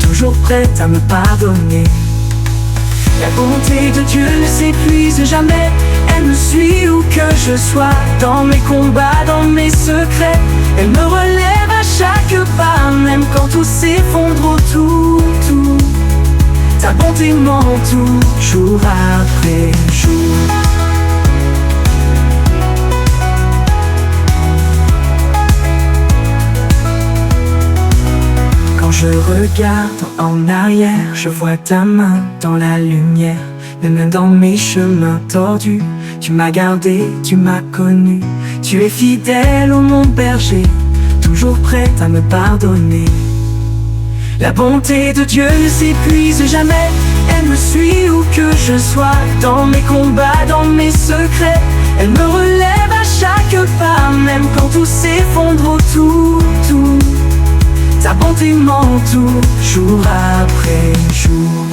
toujours prête à me pardonner. La bonté de Dieu ne s'épuise jamais. Elle me suit où que je sois, dans mes combats, dans mes secrets. Elle me relève à chaque pas, même quand tout s'effondre autour. Ta bonté m'entoure jour après jour. Quand je regarde en arrière, je vois ta main dans la lumière. Même dans mes chemins tordus, tu m'as gardé, tu m'as connu. Tu es fidèle, oh mon berger, toujours prête à me pardonner. La bonté de Dieu ne s'épuise jamais. Elle me suit où que je sois, dans mes combats, dans mes secrets. Elle me relève à chaque pas, même quand tout s'effondre autour. Ta bonté m'entoure jour après jour.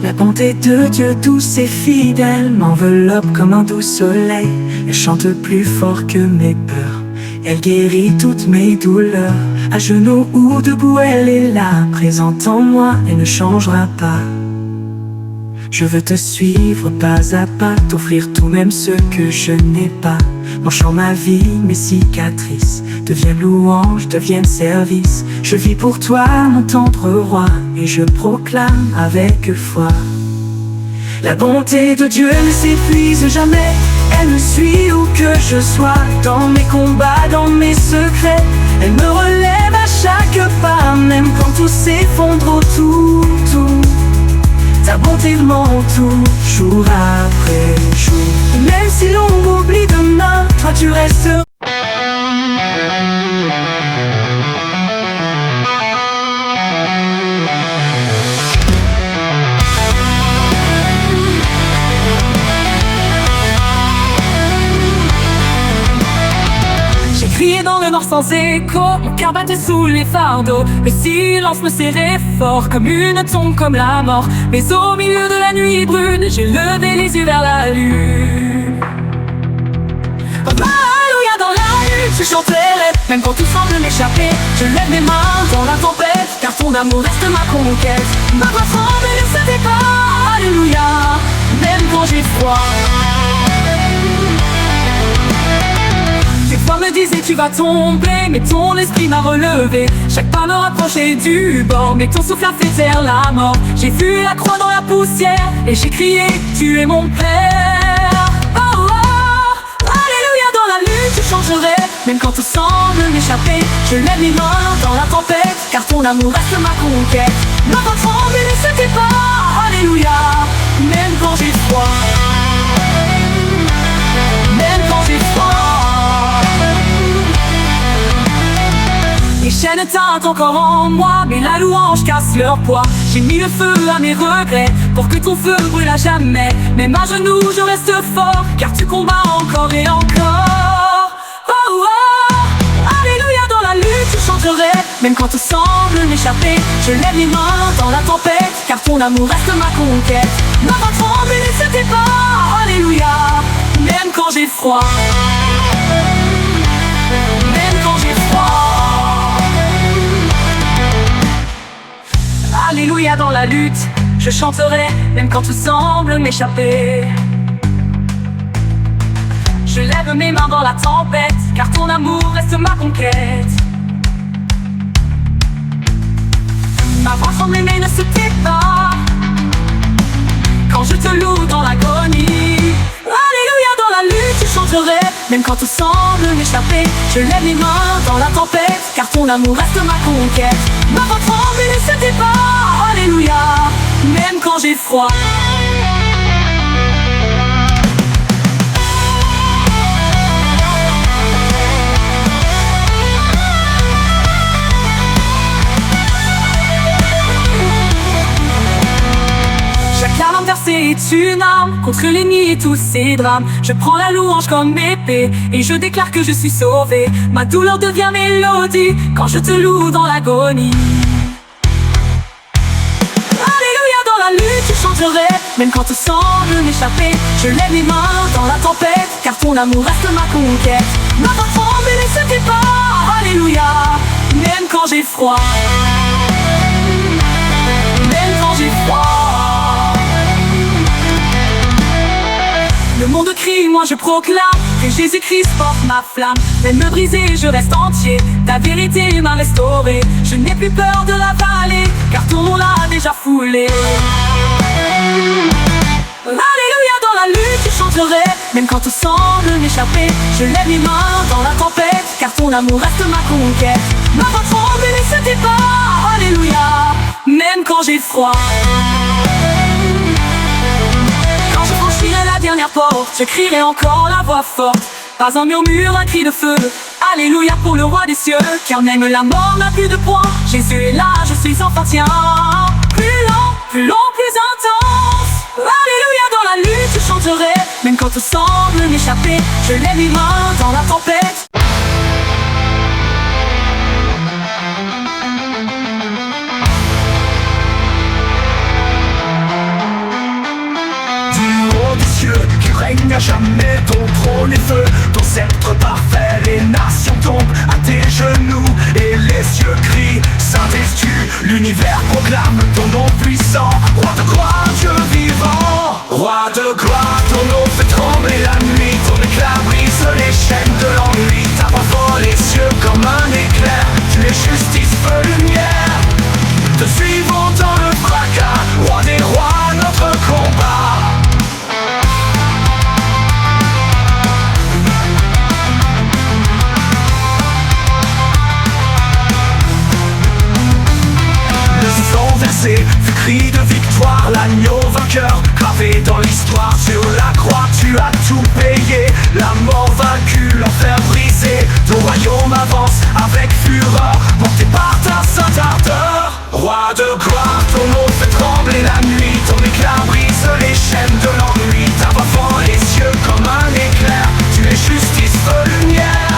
La bonté de Dieu douce et fidèle m'enveloppe comme un doux soleil. Elle chante plus fort que mes peurs, elle guérit toutes mes douleurs. À genoux ou debout, elle est là, présente en moi, elle ne changera pas. Je veux te suivre pas à pas, t'offrir tout même ce que je n'ai pas. Mon chant, ma vie, mes cicatrices deviennent louange, deviennent service. Je vis pour toi, mon tendre roi, et je proclame avec foi. La bonté de Dieu ne s'épuise jamais. Elle me suit où que je sois, dans mes combats, dans mes secrets. Elle me relève à chaque pas, même quand tout s'effondre autour. Ta bonté m'entoure jour après jour. Même si l'on m'oublie demain, toi tu restes. Crié dans le nord sans écho, mon cœur battait sous les fardeaux. Le silence me serrait fort comme une tombe, comme la mort. Mais au milieu de la nuit brune, j'ai levé les yeux vers la lune. Alléluia dans la lune, je chanterai, même quand tout semble m'échapper. Je lève mes mains dans la tempête, car ton amour reste ma conquête. Ma voix tremble et ne se tait pas, alléluia, même quand j'ai froid. Tes voix me disaient tu vas tomber, mais ton esprit m'a relevé. Chaque pas me rapprochait du bord, mais ton souffle a fait taire la mort. J'ai vu la croix dans la poussière, et j'ai crié tu es mon Père. Oh, oh, alléluia dans la lutte, je changerai, même quand tout semble m'échapper. Je lève mes mains dans la tempête, car ton amour reste ma conquête. Ma voix tremble et ne se tait pas, alléluia, même quand j'ai froid. Même quand j'ai froid. Et chaînes teintent encore en moi, mais la louange casse leur poids. J'ai mis le feu à mes regrets, pour que ton feu brûle à jamais. Même à genoux je reste fort, car tu combats encore et encore. Oh oh, alléluia, dans la lutte je chanterai. Même quand tout semble m'échapper, je lève les mains dans la tempête, car ton amour reste ma conquête. Ma voix tremble et ne se tait pas, alléluia. Même quand j'ai froid, même quand j'ai froid. Alléluia, dans la lutte je chanterai, même quand tout semble m'échapper. Je lève mes mains dans la tempête, car ton amour reste ma conquête. Ma voix tremble mais ne se tait pas, quand je te loue dans l'agonie. Alléluia, dans la lutte je chanterai, même quand tout semble m'échapper. Je lève les mains dans la tempête, car ton amour reste ma conquête. Ma voix tremble et ne se tait pas, alléluia, même quand j'ai froid. Chaque larme versée est une arme contre l'ennemi et tous ses drames. Je prends la louange comme épée et je déclare que je suis sauvé. Ma douleur devient mélodie quand je te loue dans l'agonie. Alléluia, dans la lutte je chanterai, même quand tout semble m'échapper. Je lève les mains dans la tempête, car ton amour reste ma conquête. Ma voix tremble et ne se tait pas, alléluia, même quand j'ai froid. Même quand j'ai froid. Le monde crie, moi je proclame que Jésus-Christ porte ma flamme. Même me briser, je reste entier, ta vérité m'a restauré. Je n'ai plus peur de la vallée, car ton nom l'a déjà foulé. Alléluia, dans la lutte je chanterai, même quand tout semble m'échapper. Je lève les mains dans la tempête, car ton amour reste ma conquête. Ma voix tremble et ne se tait pas, alléluia, même quand j'ai froid. Quand je franchirai la dernière porte, je crierai encore la voix forte. Pas un murmure, un cri de feu. Alléluia pour le roi des cieux, car même la mort n'a plus de poids. Jésus est là, je suis enfin tien. Plus long, plus intense. Alléluia, dans la lutte je chanterai, même quand tout semble m'échapper. Je lève mes mains dans la tempête. Qui règne à jamais, ton trône est feu, ton sceptre parfait, les nations tombent à tes genoux et les cieux crient, Saint es-tu, l'univers proclame ton nom puissant, roi de gloire, Dieu vivant. Roi de gloire, ton nom fait trembler la nuit, ton éclat brise les chaînes de l'ennui, ta voix vole les cieux comme un éclair, tu es justice, feu, lumière, te suivons dans le fracas, roi des rois, notre combat. Fut cri de victoire, l'agneau vainqueur, gravé dans l'histoire. Sur la croix tu as tout payé, la mort vaincue, l'enfer brisé. Ton royaume avance avec fureur, porté par ta sainte ardeur. Roi de gloire, ton nom fait trembler la nuit, ton éclat brise les chaînes de l'ennui. Ta voix fend les cieux comme un éclair, tu es justice, feu, lumière.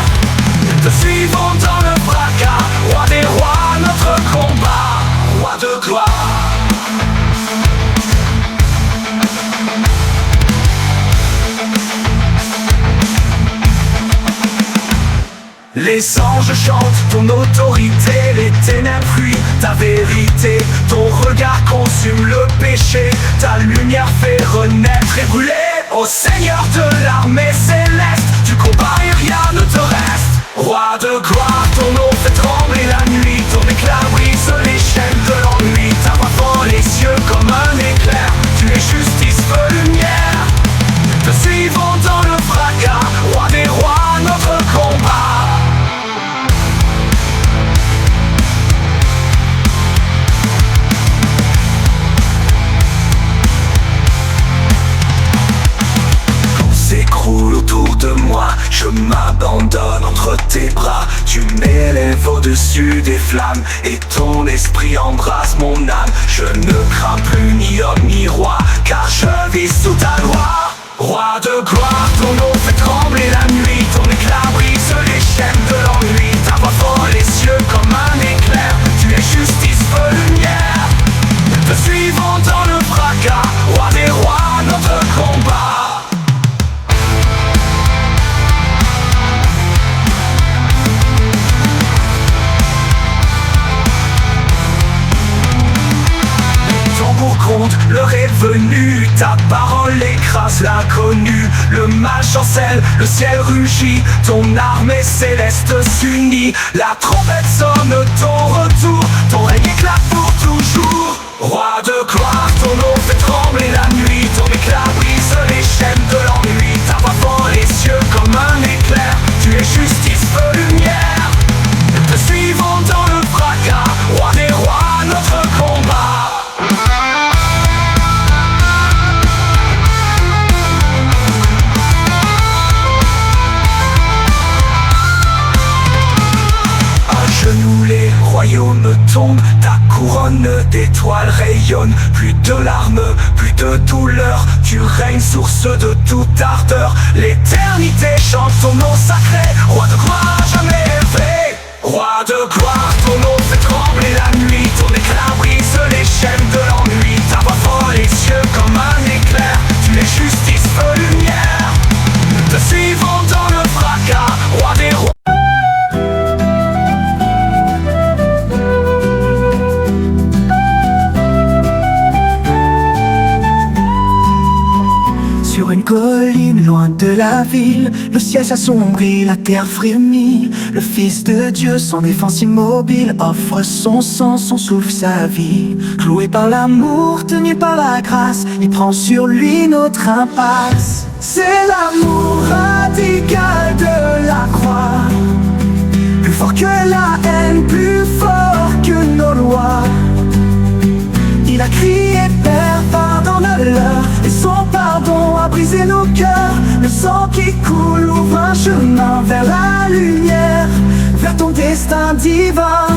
Te suivons dans le fracas, roi des rois, notre combat. Roi de gloire. Les anges chantent ton autorité, les ténèbres fuient ta vérité. Ton regard consume le péché, ta lumière fait renaître et brûler. Ô Seigneur de l'armée céleste, tu combats et rien ne te reste. Roi de gloire, ton nom fait trembler la nuit, ton éclat brise les chaînes de l'ennui. Ta voix fend les cieux comme un éclair, tu es justice, feu, lumière. Te suivons dans le fracas, roi des rois, notre combat. S'écroule autour de moi, je m'abandonne entre tes bras. Tu m'élèves au-dessus des flammes et ton esprit embrasse mon âme. Je ne crains plus ni homme ni roi, car je vis sous ta loi. Roi de gloire, ton nom fait trembler la nuit. Ton éclat brise les chaînes de l'ennui. Ta voix frôle les cieux comme un éclair. Tu es justice, feu, lumière. Te suivons dans le fracas, roi des rois, notre combat. L'heure est venue, ta parole écrase l'inconnu. Le mal chancelle, le ciel rugit, ton armée céleste s'unit. La trompette sonne ton retour, ton règne éclate pour toujours. Roi de gloire, ton nom fait trembler la nuit. Ton éclat brise les chaînes de l'ennui. Ta voix fend les cieux comme un éclair. Tu es justice, feu, lumière. Te suivons dans le fracas, roi des rois, notre combat. Les royaumes tombent, ta couronne d'étoiles rayonne. Plus de larmes, plus de douleur, tu règnes source de toute ardeur. L'éternité chante ton nom sacré, roi de gloire jamais élevé. Roi de gloire, ton nom fait trembler la nuit. Ton éclat brise les chaînes de l'ennui. Ta voix frôle les cieux comme un éclair. Tu es justice, feu, lumière. Te suivons dans le fracas, roi des rois. Sur une colline loin de la ville, le ciel s'assombrit, la terre frémit. Le Fils de Dieu, sans défense immobile, offre son sang, son souffle, sa vie. Cloué par l'amour, tenu par la grâce, il prend sur lui notre impasse. C'est l'amour radical de la croix, plus fort que la haine, plus fort que nos lois. Il a crié Père, pardonne-leur, et son pardon a brisé nos cœurs. Le sang qui coule ouvre un chemin vers la lumière, vers ton destin divin.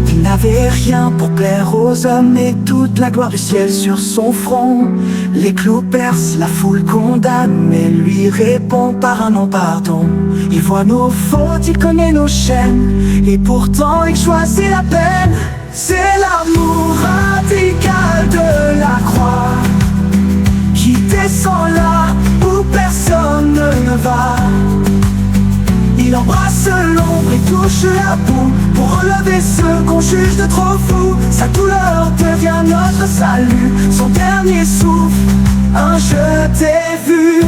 Il n'avait rien pour plaire aux hommes, et toute la gloire du ciel sur son front. Les clous percent, la foule condamne, mais lui répond par un non-pardon. Il voit nos fautes, il connaît nos chaînes, et pourtant il choisit la peine. C'est l'amour radical de la croix qui descend là où personne ne va. Il embrasse l'ombre et touche la boue pour relever ceux qu'on juge de trop fous. Sa douleur devient notre salut, son dernier souffle, un je t'ai vu.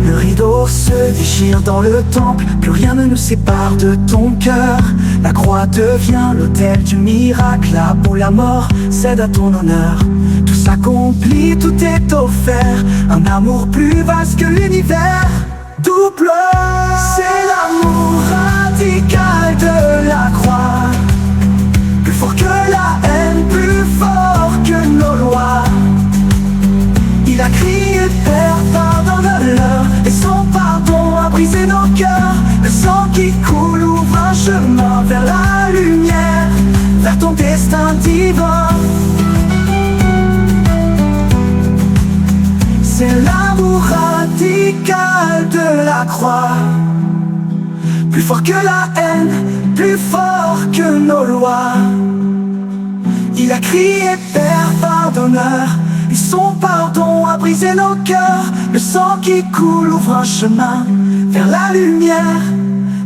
Le rideau se déchire dans le temple, plus rien ne nous sépare de ton cœur. La croix devient l'autel du miracle, là où la mort cède à ton honneur. Tout s'accomplit, tout est offert, un amour plus vaste que l'univers. Double, c'est l'amour radical de la croix, plus fort que la haine, plus fort que nos lois. Il a crié Père, pardonne-leur, et son pardon a brisé nos cœurs. Le sang qui coule ouvre un chemin vers la lumière, vers ton destin divin. C'est l'amour radical de la croix, plus fort que la haine, plus fort que nos lois. Il a crié Père, pardonneur, et son pardon a brisé nos cœurs. Le sang qui coule ouvre un chemin vers la lumière,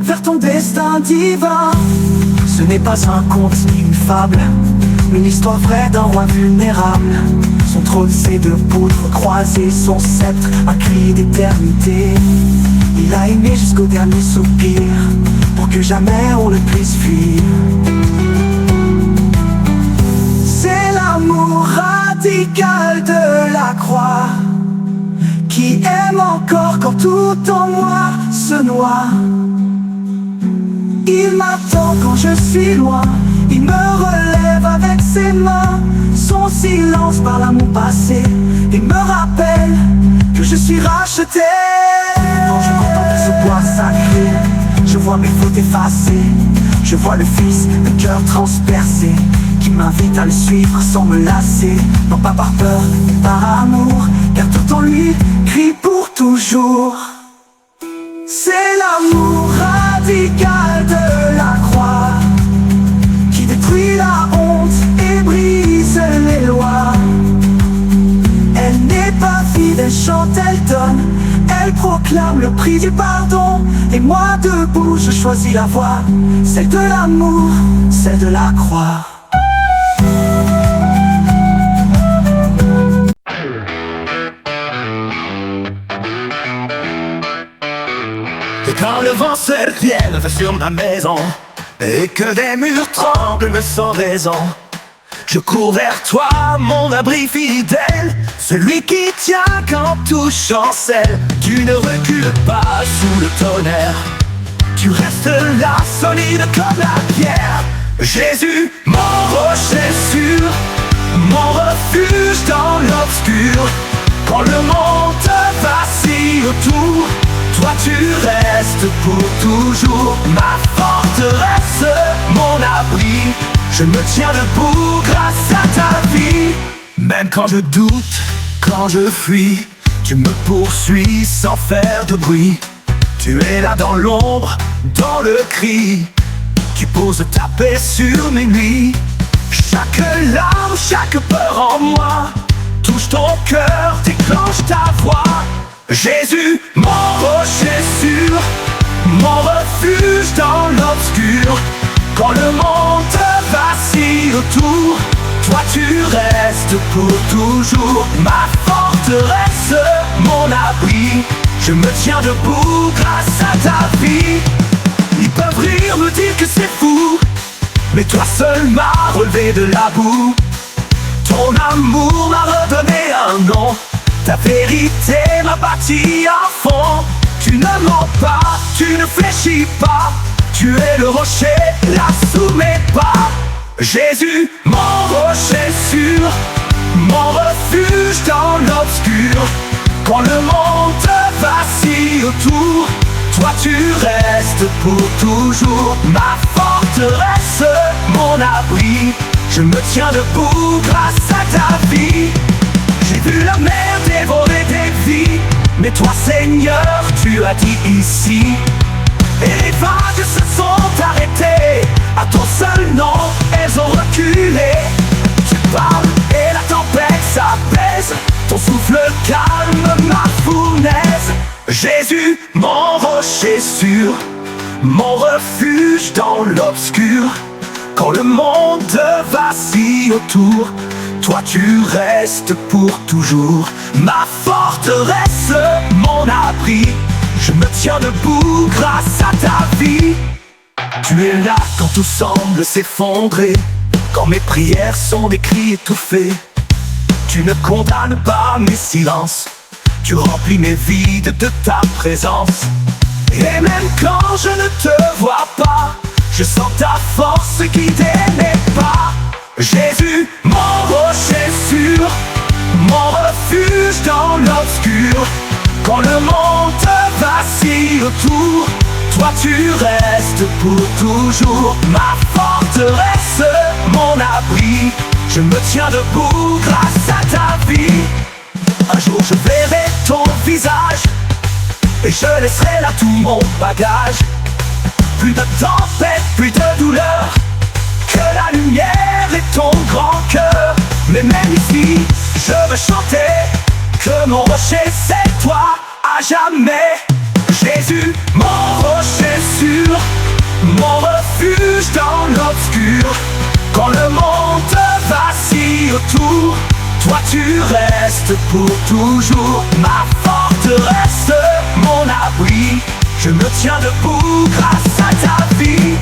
vers ton destin divin. Ce n'est pas un conte ni une fable, une histoire vraie d'un roi vulnérable. Son trône c'est de poudre croisée, son sceptre un cri d'éternité. Il a aimé jusqu'au dernier soupir, pour que jamais on ne puisse fuir. C'est l'amour radical de la croix qui aime encore quand tout en moi se noie. Il m'attend quand je suis loin, il me relève avec ses mains. Son silence par l'amour passé et me rappelle que je suis racheté. Quand je contemple ce bois sacré, je vois mes fautes effacées. Je vois le Fils, le cœur transpercé, qui m'invite à le suivre sans me lasser. Non pas par peur, mais par amour, car tout en lui crie pour toujours. C'est l'amour radical de la croix qui détruit la honte et brise les lois. Elle n'est pas vide, elle chante, elle donne, elle proclame le prix du pardon. Et moi debout, je choisis la voie, celle de l'amour, celle de la croix. Et quand le vent se lève sur ma maison et que des murs tremblent sans raison, je cours vers toi, mon abri fidèle, celui qui tient quand tout chancelle. Tu ne recules pas sous le tonnerre, tu restes là, solide comme la pierre. Jésus, mon rocher sûr, mon refuge dans l'obscur. Quand le monde vacille autour, toi tu restes pour toujours. Ma forteresse, mon abri, je me tiens debout grâce à ta vie. Même quand je doute, quand je fuis, tu me poursuis sans faire de bruit. Tu es là dans l'ombre, dans le cri, tu poses ta paix sur mes nuits. Chaque larme, chaque peur en moi touche ton cœur, déclenche ta voix. Jésus, mon rocher sûr, mon refuge dans l'obscur. Quand le monde vacille autour, toi tu restes pour toujours. Ma forteresse, mon abri, je me tiens debout grâce à ta vie. Ils peuvent rire, me dire que c'est fou, mais toi seul m'as relevé de la boue. Ton amour m'a redonné un nom, ta vérité m'a bâti un fond. Tu ne mens pas, tu ne fléchis pas, tu es le rocher là sous mes pas. Jésus, mon rocher sûr, mon refuge dans l'obscur. Quand le monde vacille autour, toi tu restes pour toujours. Ma forteresse, mon abri, je me tiens debout grâce à ta vie. J'ai vu la mer dévorer des vies, mais toi Seigneur, tu as dit ici. Et les vagues se sont arrêtées, à ton seul nom, elles ont reculé. Tu parles et la tempête s'apaise, ton souffle calme ma fournaise. Jésus, mon rocher sûr, mon refuge dans l'obscur. Quand le monde vacille autour, toi tu restes pour toujours. Ma forteresse, mon abri, je me tiens debout grâce à ta vie. Tu es là quand tout semble s'effondrer, quand mes prières sont des cris étouffés. Tu ne condamnes pas mes silences, tu remplis mes vides de ta présence. Et même quand je ne te vois pas, je sens ta force guider mes pas. Jésus, mon rocher sûr, mon refuge dans l'obscur. Quand le monde vacille autour, toi tu restes pour toujours. Ma forteresse, mon abri, je me tiens debout grâce à ta vie. Un jour je verrai ton visage et je laisserai là tout mon bagage. Plus de tempête, plus de douleur, que la lumière et ton grand cœur. Mais même ici, je veux chanter que mon rocher c'est toi à jamais. Jésus, mon rocher sûr, mon refuge dans l'obscur. Quand le monde vacille autour, toi tu restes pour toujours. Ma forteresse, mon abri, je me tiens debout grâce à ta vie.